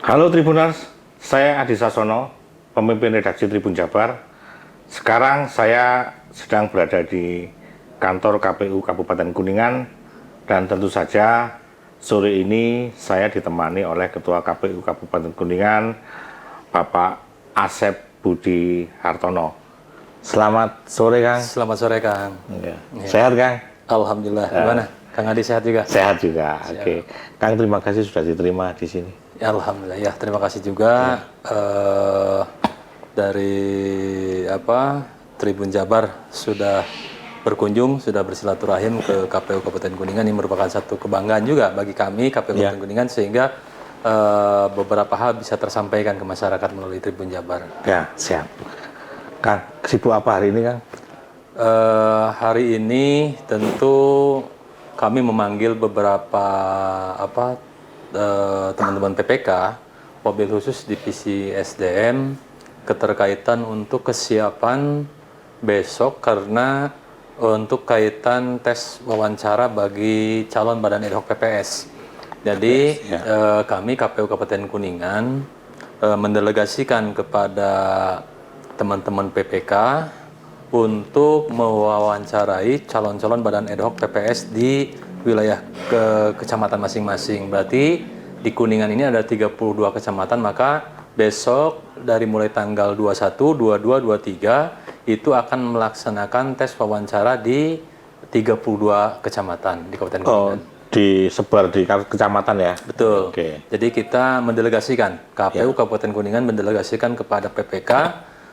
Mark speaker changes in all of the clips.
Speaker 1: Halo Tribuners, saya Adi Sasono, pemimpin redaksi Tribun Jabar. Sekarang saya sedang berada di kantor KPU Kabupaten Kuningan dan tentu saja sore ini saya ditemani oleh Ketua KPU Kabupaten Kuningan, Bapak Asep Budi Hartono. Selamat sore, Kang.
Speaker 2: Selamat sore, Kang.
Speaker 1: Ya. Sehat, Kang?
Speaker 2: Alhamdulillah. Gimana? Kang Adi sehat juga?
Speaker 1: Sehat juga. Oke. Kang, terima kasih sudah diterima di sini.
Speaker 2: Ya, Alhamdulillah. Ya, terima kasih juga dari Tribun Jabar sudah berkunjung, sudah bersilaturahim ke KPU Kabupaten Kuningan. Ini merupakan satu kebanggaan juga bagi kami KPU Kabupaten Kuningan sehingga beberapa hal bisa tersampaikan ke masyarakat melalui Tribun Jabar.
Speaker 1: Ya, siap. Kang, sibuk apa hari ini, Kang?
Speaker 2: Hari ini tentu kami memanggil beberapa teman-teman PPK, mobil khusus divisi SDM, keterkaitan untuk kesiapan besok karena untuk kaitan tes wawancara bagi calon badan ad hoc PPS. Jadi kami KPU Kabupaten Kuningan mendelegasikan kepada teman-teman PPK untuk mewawancarai calon-calon badan ad hoc PPS di wilayah kecamatan masing-masing. Berarti di Kuningan ini ada 32 kecamatan, maka besok dari mulai tanggal 21, 22, 23 itu akan melaksanakan tes wawancara di 32 kecamatan di Kabupaten Kuningan.
Speaker 1: Disebar di kecamatan ya?
Speaker 2: Betul.
Speaker 1: Oke.
Speaker 2: Jadi kita mendelegasikan, KPU Kabupaten Kuningan mendelegasikan kepada PPK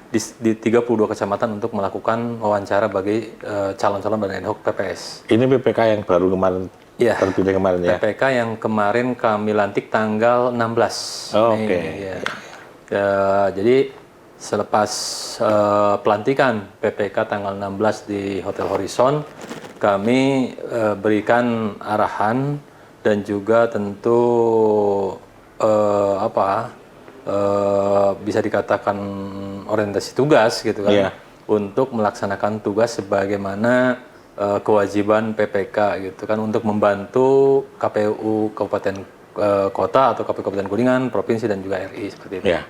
Speaker 2: di 32 kecamatan untuk melakukan wawancara bagi calon-calon badan ad hoc PPS.
Speaker 1: Ini PPK yang baru kemarin terpilih kemarin ya?
Speaker 2: PPK yang kemarin kami lantik tanggal 16 Mei. Jadi selepas pelantikan PPK tanggal 16 di Hotel Horizon, kami berikan arahan dan juga tentu bisa dikatakan orientasi tugas gitu kan, untuk melaksanakan tugas sebagaimana kewajiban PPK gitu kan, untuk membantu KPU Kabupaten Kota atau KPU Kabupaten Kuningan, Provinsi dan juga RI seperti itu.
Speaker 1: Ya.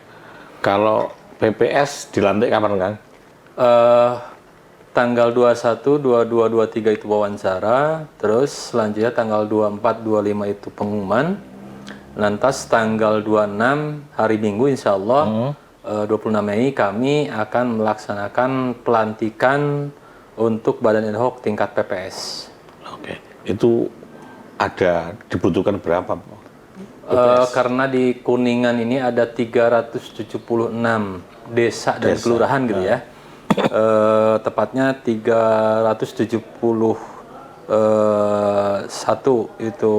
Speaker 1: Kalau PPS dilantik kapan, Kang?
Speaker 2: Tanggal 21, 22, 23 itu wawancara, terus selanjutnya tanggal 24, 25 itu pengumuman. Lantas tanggal 26 hari Minggu insya Allah 26 Mei kami akan melaksanakan pelantikan untuk badan ad hoc tingkat PPS.
Speaker 1: Oke. Itu dibutuhkan berapa?
Speaker 2: Karena di Kuningan ini ada 376 desa dan kelurahan gitu ya. Tepatnya 371 itu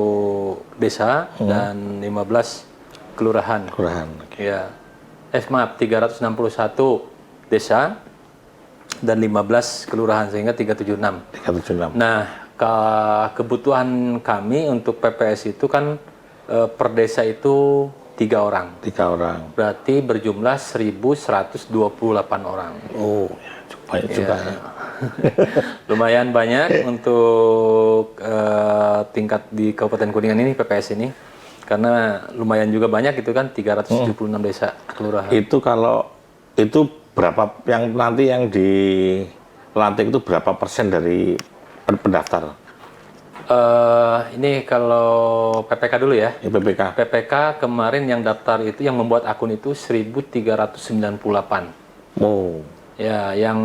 Speaker 2: desa dan 15 kelurahan. Ya. Maaf, 361 desa dan 15 kelurahan sehingga 376. Nah, kebutuhan kami untuk PPS itu kan per desa itu 3 orang.
Speaker 1: 3 orang.
Speaker 2: Berarti berjumlah 1.128 orang.
Speaker 1: Oh, banyak juga ya.
Speaker 2: Lumayan banyak untuk tingkat di Kabupaten Kuningan ini, PPS ini, karena lumayan juga banyak itu kan, 376 desa kelurahan.
Speaker 1: Itu kalau itu berapa yang nanti yang dilantik itu berapa persen dari pendaftar?
Speaker 2: Ini kalau PPK dulu ya.
Speaker 1: PPK.
Speaker 2: PPK kemarin yang daftar itu, yang membuat akun itu 1.398.
Speaker 1: Oh.
Speaker 2: Ya, yang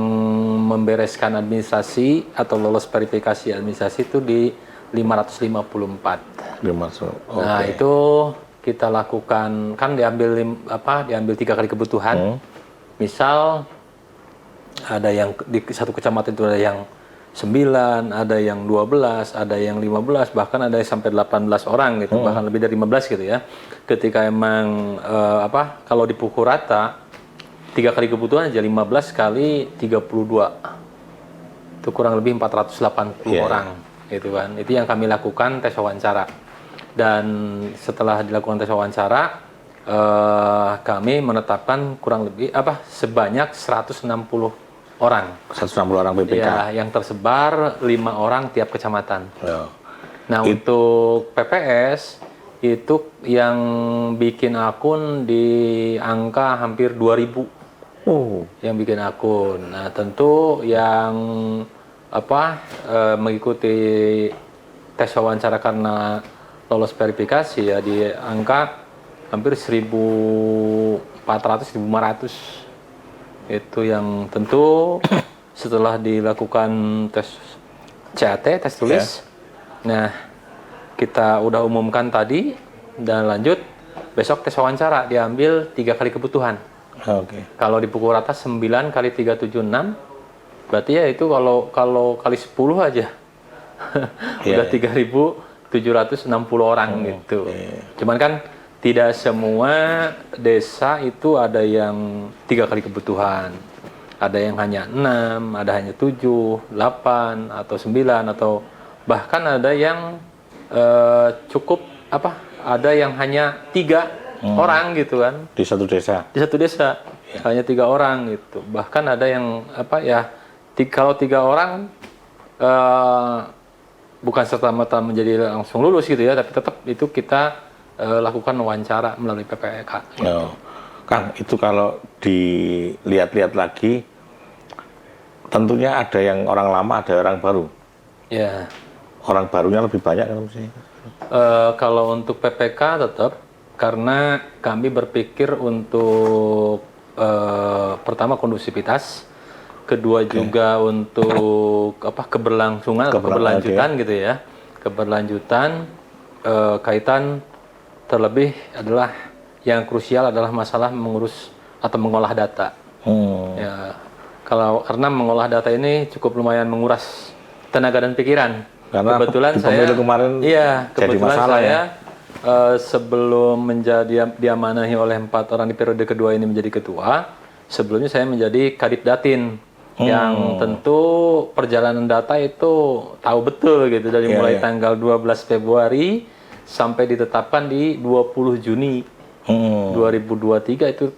Speaker 2: membereskan administrasi atau lolos verifikasi administrasi itu di 554. Nah, itu kita lakukan, kan diambil 3 kali kebutuhan. Misal ada yang di satu kecamatan itu ada yang 9, ada yang 12, ada yang 15, bahkan ada yang sampai 18 orang gitu, bahkan lebih dari 15 gitu ya. Ketika emang kalau dipukul rata 3 kali kebutuhan aja 15 kali 32 itu kurang lebih 480 orang gitu kan. Itu yang kami lakukan tes wawancara, dan setelah dilakukan tes wawancara kami menetapkan kurang lebih sebanyak 160 orang.
Speaker 1: 160 orang PPK.
Speaker 2: Ya, yang tersebar 5 orang tiap kecamatan. Nah, untuk PPS itu yang bikin akun di angka hampir 2000.
Speaker 1: Oh.
Speaker 2: Yang bikin akun. Nah, tentu yang mengikuti tes wawancara karena lolos verifikasi ya di angka hampir 1.400 1.500. Itu yang tentu setelah dilakukan tes CAT, tes tulis. Nah, kita udah umumkan tadi dan lanjut besok tes wawancara diambil 3 kali kebutuhan. Kalau di pukul rata 9 kali 376, berarti ya itu kalau kali 10 aja udah 3.760 orang gitu. Cuman kan tidak semua desa itu ada yang 3 kali kebutuhan. Ada yang hanya 6, ada hanya 7, 8, atau 9, atau bahkan ada yang cukup ada yang hanya 3 orang gitu kan.
Speaker 1: Di satu desa? Di satu desa,
Speaker 2: hanya 3 orang gitu. Bahkan ada yang kalau 3 orang bukan serta-merta menjadi langsung lulus gitu ya, tapi tetap itu kita lakukan wawancara melalui PPK. Gitu.
Speaker 1: Kang, itu kalau dilihat-lihat lagi, tentunya ada yang orang lama, ada orang baru.
Speaker 2: Ya.
Speaker 1: Orang barunya lebih banyak kan mesti?
Speaker 2: Kalau untuk PPK tetap, karena kami berpikir untuk pertama kondusivitas, kedua juga untuk keberlangsungan atau keberlanjutan gitu ya. Keberlanjutan kaitan terlebih adalah yang krusial adalah masalah mengurus atau mengolah data. Ya, karena mengolah data ini cukup lumayan menguras tenaga dan pikiran.
Speaker 1: Karena
Speaker 2: kebetulan saya
Speaker 1: kemarin jadi masalah
Speaker 2: saya,
Speaker 1: ya.
Speaker 2: Sebelum diamanahi oleh 4 orang di periode kedua ini menjadi ketua, sebelumnya saya menjadi Kadip Datin. Yang tentu perjalanan data itu tahu betul gitu dari mulai tanggal 12 Februari sampai ditetapkan di 20 Juni 2023 itu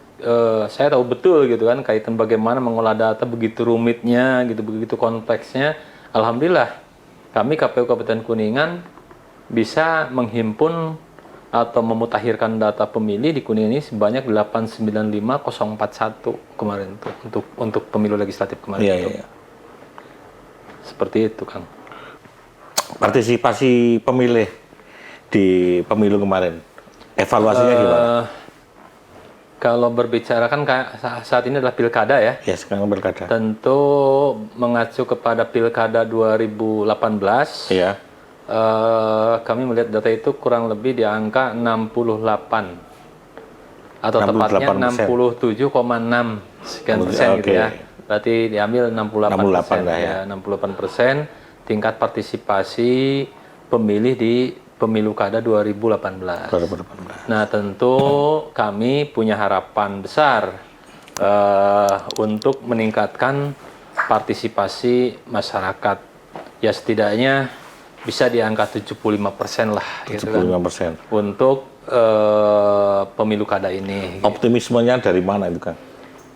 Speaker 2: saya tahu betul gitu kan kaitan bagaimana mengolah data begitu rumitnya gitu, begitu kompleksnya. Alhamdulillah kami KPU Kabupaten Kuningan bisa menghimpun atau memutakhirkan data pemilih di Kuningan ini sebanyak 895.041 kemarin untuk pemilu legislatif kemarin itu. Seperti itu, Kang.
Speaker 1: Partisipasi pemilih di pemilu kemarin, evaluasinya gimana?
Speaker 2: Kalau berbicara kan saat ini adalah pilkada ya.
Speaker 1: Ya, sekarang pilkada.
Speaker 2: Tentu mengacu kepada pilkada 2018. Iya. Kami melihat data itu kurang lebih di angka 68 atau tepatnya 67,6 sekian persen gitu ya. Berarti diambil 68% ya. 68% tingkat partisipasi pemilih di pemilu kada 2018. Nah, tentu kami punya harapan besar untuk meningkatkan partisipasi masyarakat. Ya setidaknya bisa di angka 75% lah, 75% gitu kan, untuk pemilu kada ini.
Speaker 1: Optimismenya dari mana itu, Kang?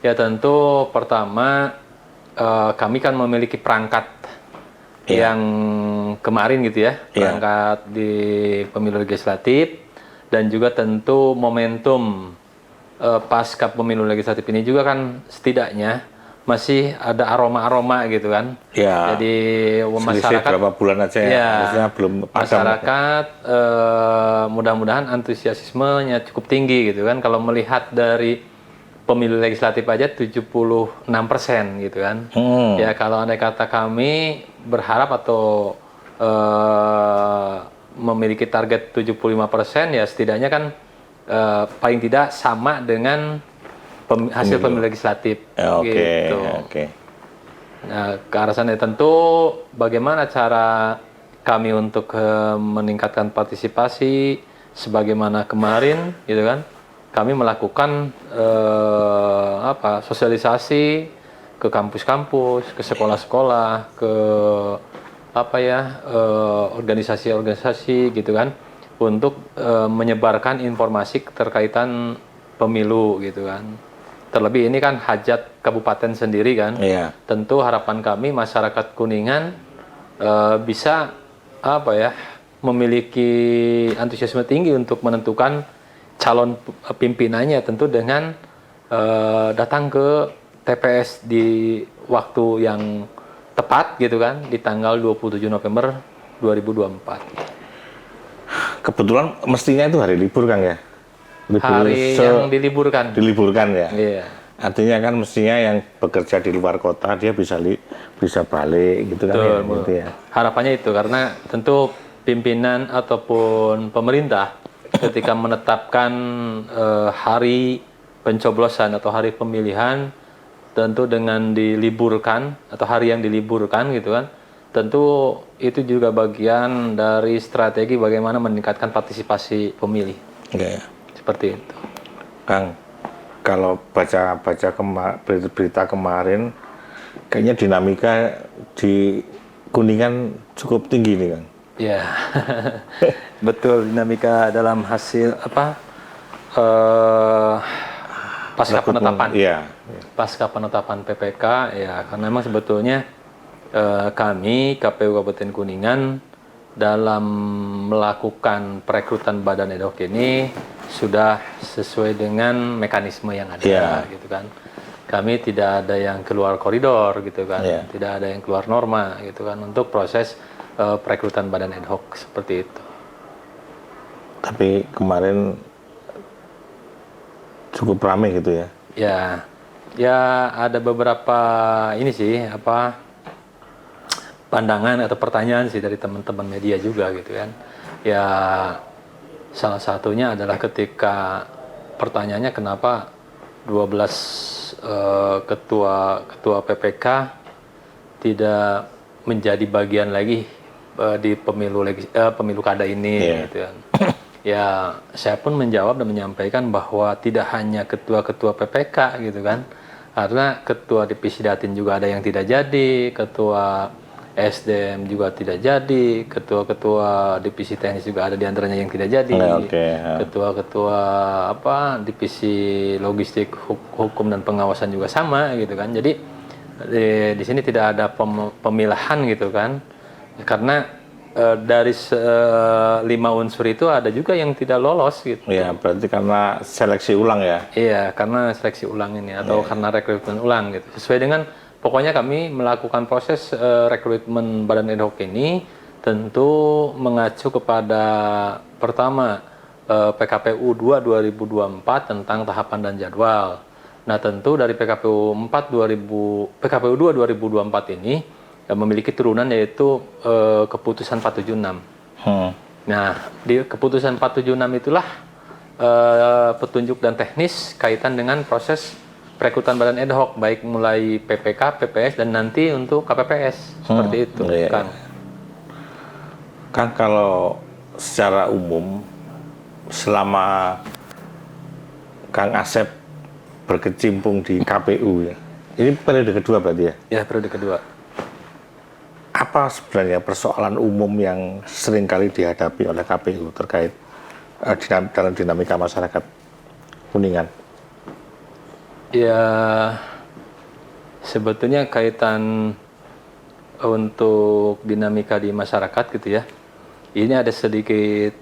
Speaker 2: Ya tentu pertama kami kan memiliki perangkat yang kemarin gitu ya, perangkat di pemilu legislatif, dan juga tentu momentum pasca pemilu legislatif ini juga kan setidaknya masih ada aroma-aroma gitu kan. Ya. Jadi masyarakat
Speaker 1: berapa bulan aja ya, belum padam.
Speaker 2: Masyarakat mudah-mudahan antusiasmenya cukup tinggi gitu kan. Kalau melihat dari pemilu legislatif aja 76% gitu kan. Ya kalau andai kata kami berharap atau memiliki target 75% ya setidaknya kan paling tidak sama dengan hasil pemilu legislatif. Gitu. Nah, ke arah sana tentu bagaimana cara kami untuk meningkatkan partisipasi sebagaimana kemarin gitu kan. Kami melakukan sosialisasi ke kampus-kampus, ke sekolah-sekolah, ke organisasi-organisasi gitu kan, untuk menyebarkan informasi terkaitan pemilu gitu kan. Terlebih ini kan hajat kabupaten sendiri kan. Tentu harapan kami masyarakat Kuningan bisa memiliki antusiasme tinggi untuk menentukan calon pimpinannya, tentu dengan datang ke TPS di waktu yang tepat gitu kan, di tanggal 27 November 2024.
Speaker 1: Kebetulan mestinya itu hari libur, Kang, ya?
Speaker 2: Hari yang diliburkan.
Speaker 1: Diliburkan ya?
Speaker 2: Iya.
Speaker 1: Artinya kan mestinya yang bekerja di luar kota dia bisa balik gitu kan.
Speaker 2: Betul,
Speaker 1: ya, gitu ya.
Speaker 2: Harapannya itu, karena tentu pimpinan ataupun pemerintah ketika menetapkan hari pencoblosan atau hari pemilihan, tentu dengan diliburkan atau hari yang diliburkan gitu kan, tentu itu juga bagian dari strategi bagaimana meningkatkan partisipasi pemilih.
Speaker 1: Ya.
Speaker 2: Seperti itu.
Speaker 1: Kang, kalau baca berita kemarin, kayaknya dinamika di Kuningan cukup tinggi nih, Kang.
Speaker 2: Ya, betul, dinamika dalam hasil pasca penetapan.
Speaker 1: Iya.
Speaker 2: Pasca penetapan PPK, ya, karena memang sebetulnya kami KPU Kabupaten Kuningan dalam melakukan perekrutan badan ad hoc ini sudah sesuai dengan mekanisme yang ada, gitu kan. Kami tidak ada yang keluar koridor, gitu kan, tidak ada yang keluar norma, gitu kan, untuk proses perekrutan badan ad hoc seperti itu.
Speaker 1: Tapi kemarin cukup ramai gitu ya?
Speaker 2: Ya ada beberapa ini sih pandangan atau pertanyaan sih dari teman-teman media juga gitu kan. Ya salah satunya adalah ketika pertanyaannya kenapa 12 ketua PPK tidak menjadi bagian lagi di pemilu kada ini gitu kan. Ya saya pun menjawab dan menyampaikan bahwa tidak hanya ketua-ketua PPK gitu kan, karena ketua divisi Datin juga ada yang tidak jadi, ketua SDM juga tidak jadi, ketua-ketua divisi teknis juga ada di antaranya yang tidak jadi, ketua-ketua divisi logistik, hukum dan pengawasan juga sama gitu kan. Jadi di sini tidak ada pemilahan gitu kan, karena dari 5 unsur itu ada juga yang tidak lolos gitu.
Speaker 1: Iya, berarti karena seleksi ulang ya?
Speaker 2: Iya, karena seleksi ulang ini atau karena rekrutmen ulang gitu. Sesuai dengan pokoknya kami melakukan proses rekrutmen badan ad hoc ini tentu mengacu kepada pertama PKPU 2 2024 tentang tahapan dan jadwal. Nah, tentu dari PKPU 2 2024 ini memiliki turunan yaitu keputusan 476. Nah, di keputusan 476 itulah petunjuk dan teknis kaitan dengan proses perekrutan badan ad hoc, baik mulai PPK, PPS, dan nanti untuk KPPS. Seperti itu, Kang.
Speaker 1: Kang, kalau secara umum selama Kang Asep berkecimpung di KPU ya, ini periode kedua berarti ya?
Speaker 2: Ya, periode kedua.
Speaker 1: Apa sebenarnya persoalan umum yang seringkali dihadapi oleh KPU terkait dalam dinamika masyarakat Kuningan?
Speaker 2: Ya, sebetulnya kaitan untuk dinamika di masyarakat gitu ya. Ini ada sedikit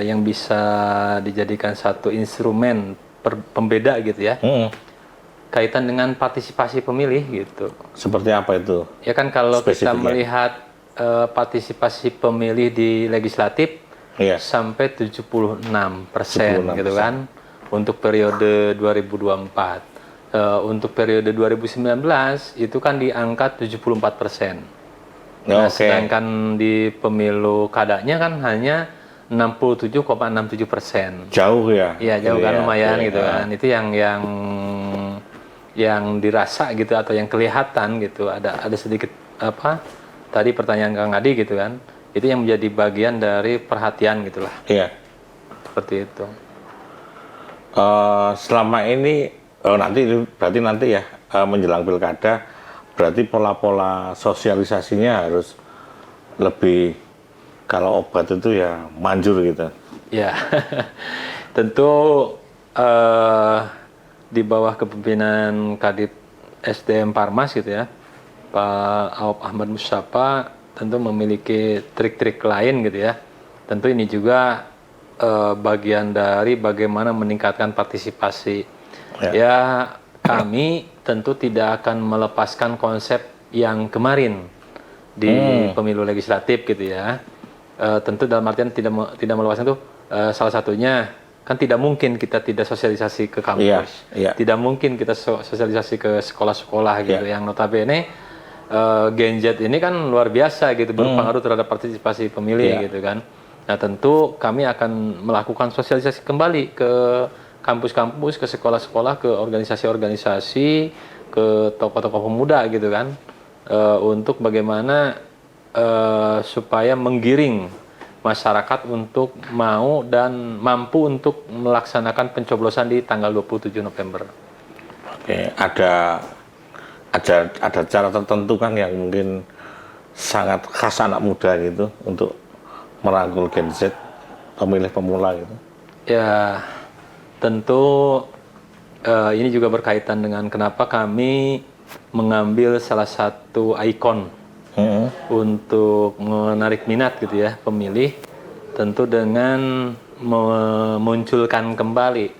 Speaker 2: yang bisa dijadikan satu instrumen pembeda gitu ya. Kaitan dengan partisipasi pemilih gitu.
Speaker 1: Seperti apa itu?
Speaker 2: Ya kan kalau kita melihat partisipasi pemilih di legislatif sampai 76% gitu kan untuk periode 2024. Untuk periode 2019 itu kan di angka 74%. Nah, sedangkan di pemilu kadanya kan hanya 67,67%.
Speaker 1: Jauh ya?
Speaker 2: Iya, jauh kan, lumayan gitu kan. Itu yang dirasa gitu atau yang kelihatan gitu, ada sedikit tadi pertanyaan Kang Adi gitu kan, itu yang menjadi bagian dari perhatian gitulah.
Speaker 1: Iya,
Speaker 2: seperti itu.
Speaker 1: Selama ini nanti ya menjelang pilkada, berarti pola-pola sosialisasinya harus lebih, kalau obat itu ya manjur gitu
Speaker 2: ya. Tentu di bawah kepemimpinan Kadit SDM Parmas gitu ya, Pak Aup Ahmad Mustafa, tentu memiliki trik-trik lain gitu ya. Tentu ini juga bagian dari bagaimana meningkatkan partisipasi. Ya, kami tentu tidak akan melepaskan konsep yang kemarin di pemilu legislatif gitu ya. Tentu dalam artian tidak melepaskan itu salah satunya kan tidak mungkin kita tidak sosialisasi ke kampus, tidak mungkin kita sosialisasi ke sekolah-sekolah gitu yang notabene Gen Z ini kan luar biasa gitu berpengaruh terhadap partisipasi pemilih gitu kan. Nah tentu kami akan melakukan sosialisasi kembali ke kampus-kampus, ke sekolah-sekolah, ke organisasi-organisasi, ke tokoh-tokoh pemuda gitu kan, untuk bagaimana supaya menggiring masyarakat untuk mau dan mampu untuk melaksanakan pencoblosan di tanggal 27 November.
Speaker 1: Oke, ada cara tertentu kan yang mungkin sangat khas anak muda gitu untuk merangkul Gen Z, pemilih pemula gitu.
Speaker 2: Ya, tentu ini juga berkaitan dengan kenapa kami mengambil salah satu ikon untuk menarik minat gitu ya pemilih, tentu dengan memunculkan kembali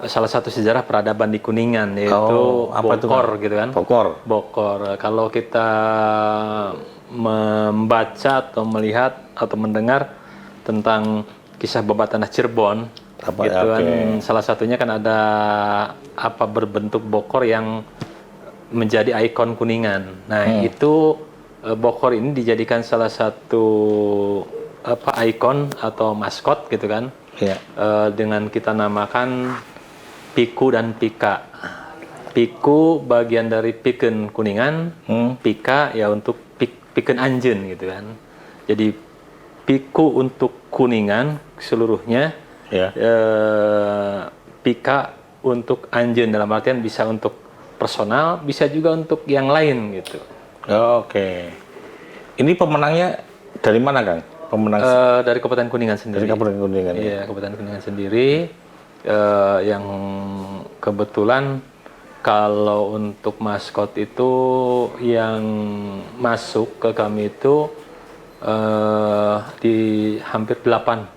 Speaker 2: salah satu sejarah peradaban di Kuningan, yaitu Bokor gitu kan. Bokor. Kalau kita membaca atau melihat atau mendengar tentang kisah Babat Tanah Cirebon, gitu kan, salah satunya kan ada berbentuk bokor yang menjadi ikon Kuningan. Nah, itu bokor ini dijadikan salah satu ikon atau maskot gitu kan. Dengan kita namakan Piku dan Pika. Piku bagian dari Pikeun Kuningan, Pika ya untuk Pikeun Anjeun gitu kan. Jadi Piku untuk Kuningan seluruhnya, Pika untuk Anjeun, dalam artian bisa untuk personal, bisa juga untuk yang lain gitu.
Speaker 1: Oke. Ini pemenangnya dari mana, Kang?
Speaker 2: Dari Kabupaten Kuningan sendiri.
Speaker 1: Dari Kabupaten Kuningan.
Speaker 2: Iya, Kabupaten Kuningan sendiri. Yang kebetulan kalau untuk maskot itu yang masuk ke kami itu di hampir 8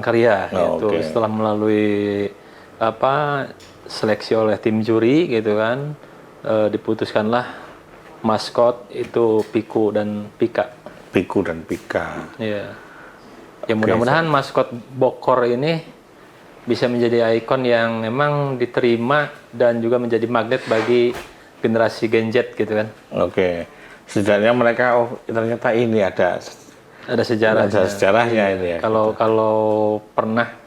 Speaker 2: karya itu setelah melalui seleksi oleh tim juri gitu kan, diputuskanlah maskot itu Piku dan Pika. Iya. Ya mudah-mudahan maskot Bokor ini bisa menjadi ikon yang memang diterima dan juga menjadi magnet bagi generasi Gen Z gitu kan.
Speaker 1: Oke. Setidaknya mereka ternyata ini ada sejarahnya. Ada sejarahnya ini ya.
Speaker 2: Kalau pernah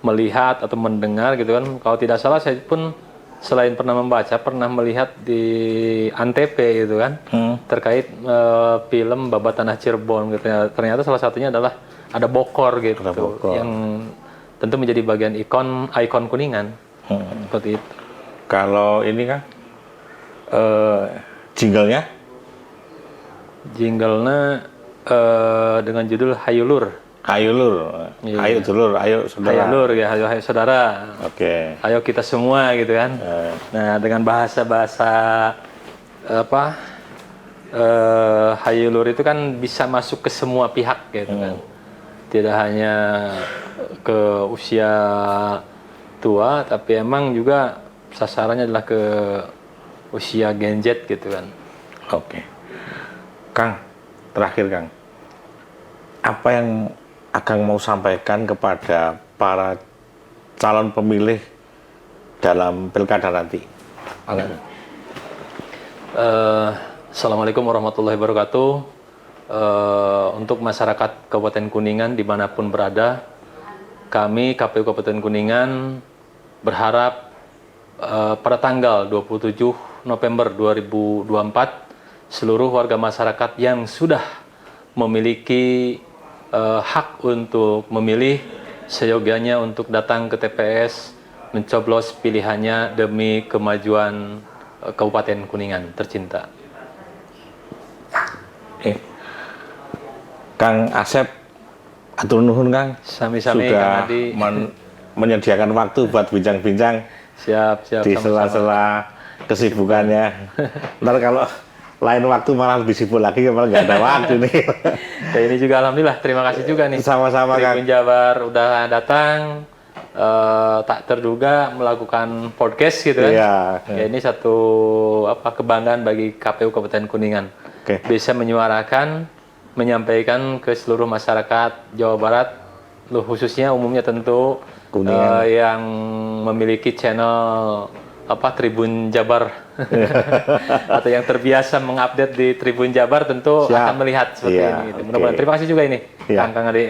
Speaker 2: melihat atau mendengar gitu kan, kalau tidak salah saya pun selain pernah membaca, pernah melihat di Antv gitu kan, terkait film Babat Tanah Cirebon gitu. Ternyata salah satunya adalah ada Bokor gitu, yang tentu menjadi bagian ikon Kuningan. Seperti itu.
Speaker 1: Kalau ini kan jinglenya dengan judul Hayulur.
Speaker 2: Iya.
Speaker 1: Ayo dulur, ayo saudara.
Speaker 2: Hayulur ya, ayo saudara.
Speaker 1: Oke.
Speaker 2: Ayo kita semua gitu kan. Nah, dengan bahasa-bahasa Hayulur itu kan bisa masuk ke semua pihak gitu kan. Tidak hanya ke usia tua, tapi emang juga sasarannya adalah ke usia Gen Z gitu kan.
Speaker 1: Oke. Kang, terakhir Kang, apa yang Akang mau sampaikan kepada para calon pemilih dalam pilkada nanti?
Speaker 2: Assalamualaikum warahmatullahi wabarakatuh. Untuk masyarakat Kabupaten Kuningan dimanapun berada, kami KPU Kabupaten Kuningan berharap pada tanggal 27 November 2024 seluruh warga masyarakat yang sudah memiliki hak untuk memilih seyogianya untuk datang ke TPS mencoblos pilihannya demi kemajuan Kabupaten Kuningan tercinta.
Speaker 1: Kang Asep, atur nuhun Kang,
Speaker 2: sami-sami
Speaker 1: sudah
Speaker 2: Kang Adi
Speaker 1: menyediakan waktu buat bincang-bincang
Speaker 2: Siap,
Speaker 1: di
Speaker 2: sama-sama.
Speaker 1: sela-sela kesibukannya. Ntar kalau lain waktu malah lebih sibuk lagi, malah nggak ada waktu nih.
Speaker 2: Ya, ini juga alhamdulillah, terima kasih juga nih.
Speaker 1: Sama-sama, Kang.
Speaker 2: Tribun Jabar udah datang, tak terduga melakukan podcast gitu kan.
Speaker 1: Iya.
Speaker 2: Ya, ini satu kebanggaan bagi KPU Kabupaten Kuningan.
Speaker 1: Oke.
Speaker 2: Bisa menyuarakan, menyampaikan ke seluruh masyarakat Jawa Barat, khususnya umumnya tentu
Speaker 1: Kuningan.
Speaker 2: yang memiliki channel Tribun Jabar atau yang terbiasa mengupdate di Tribun Jabar tentu
Speaker 1: Siap.
Speaker 2: akan melihat seperti
Speaker 1: Iya,
Speaker 2: ini. Gitu.
Speaker 1: oke.
Speaker 2: Mudah-mudahan. Terima kasih juga ini,
Speaker 1: Iya.
Speaker 2: Kang Ade.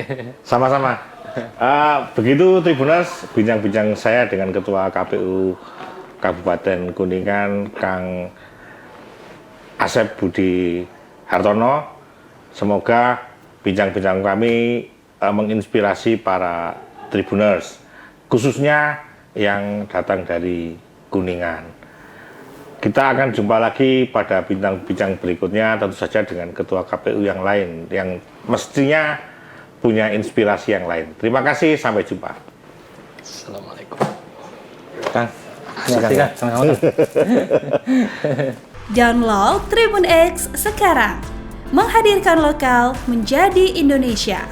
Speaker 1: Sama-sama. Begitu Tribuners, bincang-bincang saya dengan Ketua KPU Kabupaten Kuningan, Kang Asep Budi Hartono. Semoga bincang-bincang kami menginspirasi para Tribuners, khususnya yang datang dari Kuningan. Kita akan jumpa lagi pada bincang-bincang berikutnya, tentu saja dengan Ketua KPU yang lain, yang mestinya punya inspirasi yang lain. Terima kasih, sampai jumpa.
Speaker 2: Assalamualaikum.
Speaker 1: Kang,
Speaker 2: Terima kasih, Kang.
Speaker 3: Download Tribun X sekarang. Menghadirkan lokal menjadi Indonesia.